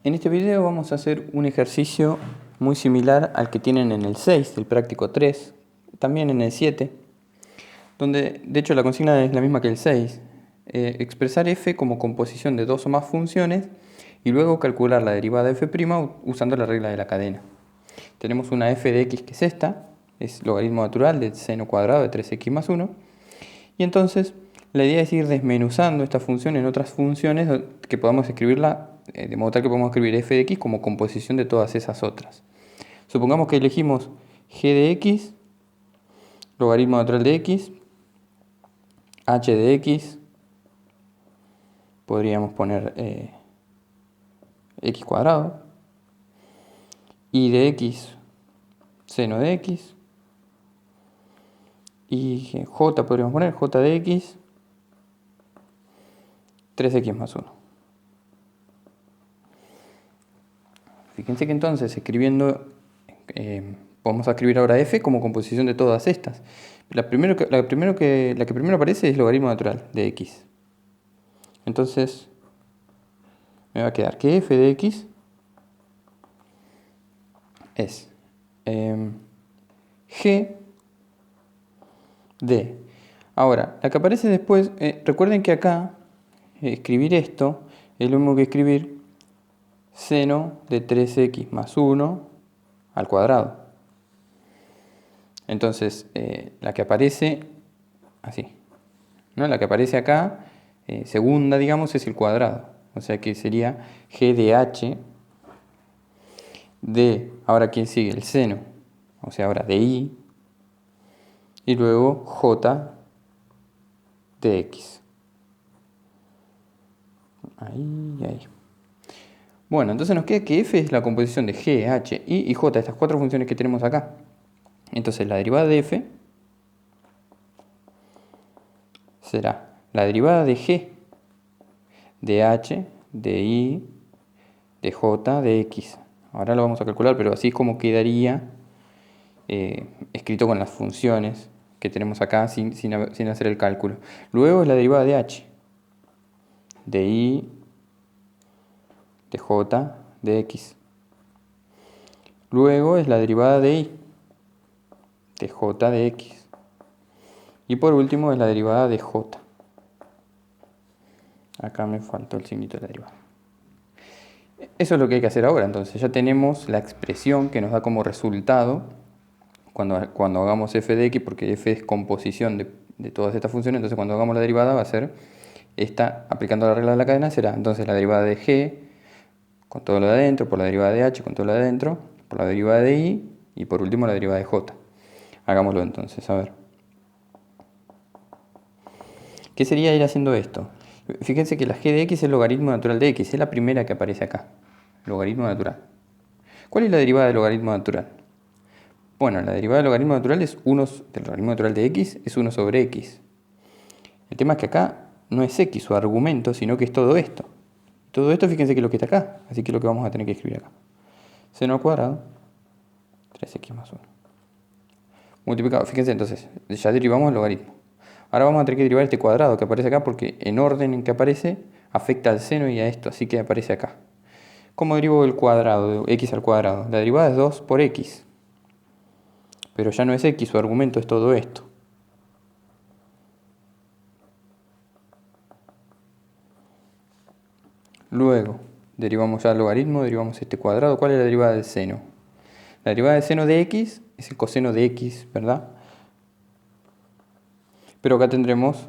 En este video vamos a hacer un ejercicio muy similar al que tienen en el 6 del práctico 3, también en el 7, donde de hecho la consigna es la misma que el 6. Expresar f como composición de dos o más funciones y luego calcular la derivada de f' usando la regla de la cadena. Tenemos una f de x que es esta, es logaritmo natural del seno cuadrado de 3x más 1, y entonces la idea es ir desmenuzando esta función en otras funciones que podamos escribirla de modo tal que podamos escribir f de x como composición de todas esas otras. Supongamos que elegimos g de x, logaritmo natural de x, h de x, podríamos poner x cuadrado, y de x, seno de x, y j podríamos poner j de x, 3x más 1. Fíjense que entonces escribiendo, vamos a escribir ahora f como composición de todas estas. La que primero aparece es logaritmo natural de x. Entonces me va a quedar que f de x es g de... Ahora, la que aparece después, recuerden que acá escribir esto es lo mismo que escribir seno de 3x más 1 al cuadrado. Entonces, la que aparece así, ¿no? La que aparece acá, segunda, digamos, es el cuadrado. O sea que sería g de h de, ahora ¿quién sigue? El seno. O sea, ahora de y. Y luego j de x. Ahí. Bueno, entonces nos queda que f es la composición de g, h, y j, estas cuatro funciones que tenemos acá. Entonces la derivada de f será la derivada de g, de h, de y, de j, de x. Ahora lo vamos a calcular, pero así es como quedaría escrito con las funciones que tenemos acá sin hacer el cálculo. Luego es la derivada de h, de y, de j, de x. Luego es la derivada de y, de j, de x. Y por último es la derivada de j. Acá me faltó el signito de la derivada. Eso es lo que hay que hacer ahora. Entonces ya tenemos la expresión que nos da como resultado cuando hagamos f de x, porque f es composición de todas estas funciones. Entonces cuando hagamos la derivada va a ser esta, aplicando la regla de la cadena, será entonces la derivada de g con todo lo de adentro, por la derivada de h con todo lo de adentro, por la derivada de y por último la derivada de j. Hagámoslo entonces, a ver. ¿Qué sería ir haciendo esto? Fíjense que la g de x es el logaritmo natural de x, es la primera que aparece acá. Logaritmo natural. ¿Cuál es la derivada del logaritmo natural? Bueno, la derivada del logaritmo natural es del logaritmo natural de x es 1 sobre x. El tema es que acá no es x su argumento, sino que es todo esto. Todo esto, fíjense que es lo que está acá, así que es lo que vamos a tener que escribir acá. Seno al cuadrado, 3x más 1. Multiplicado, fíjense entonces, ya derivamos el logaritmo. Ahora vamos a tener que derivar este cuadrado que aparece acá porque en orden en que aparece afecta al seno y a esto, así que aparece acá. ¿Cómo derivo el cuadrado, de x al cuadrado? La derivada es 2 por x. Pero ya no es x, su argumento es todo esto. Luego, derivamos ya el logaritmo, derivamos este cuadrado. ¿Cuál es la derivada del seno? La derivada del seno de x es el coseno de x, ¿verdad? Pero acá tendremos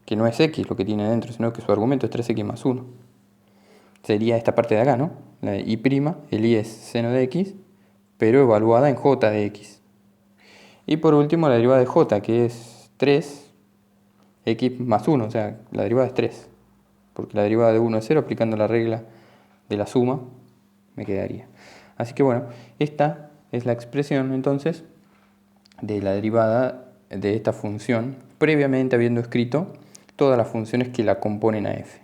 que no es x lo que tiene dentro, sino que su argumento es 3x más 1. Sería esta parte de acá, ¿no? La de y', el y es seno de x, pero evaluada en j de x. Y por último la derivada de j, que es 3x más 1, o sea, la derivada es 3. Porque la derivada de 1 es 0, aplicando la regla de la suma, me quedaría. Así que bueno, esta es la expresión entonces de la derivada de esta función, previamente habiendo escrito todas las funciones que la componen a f.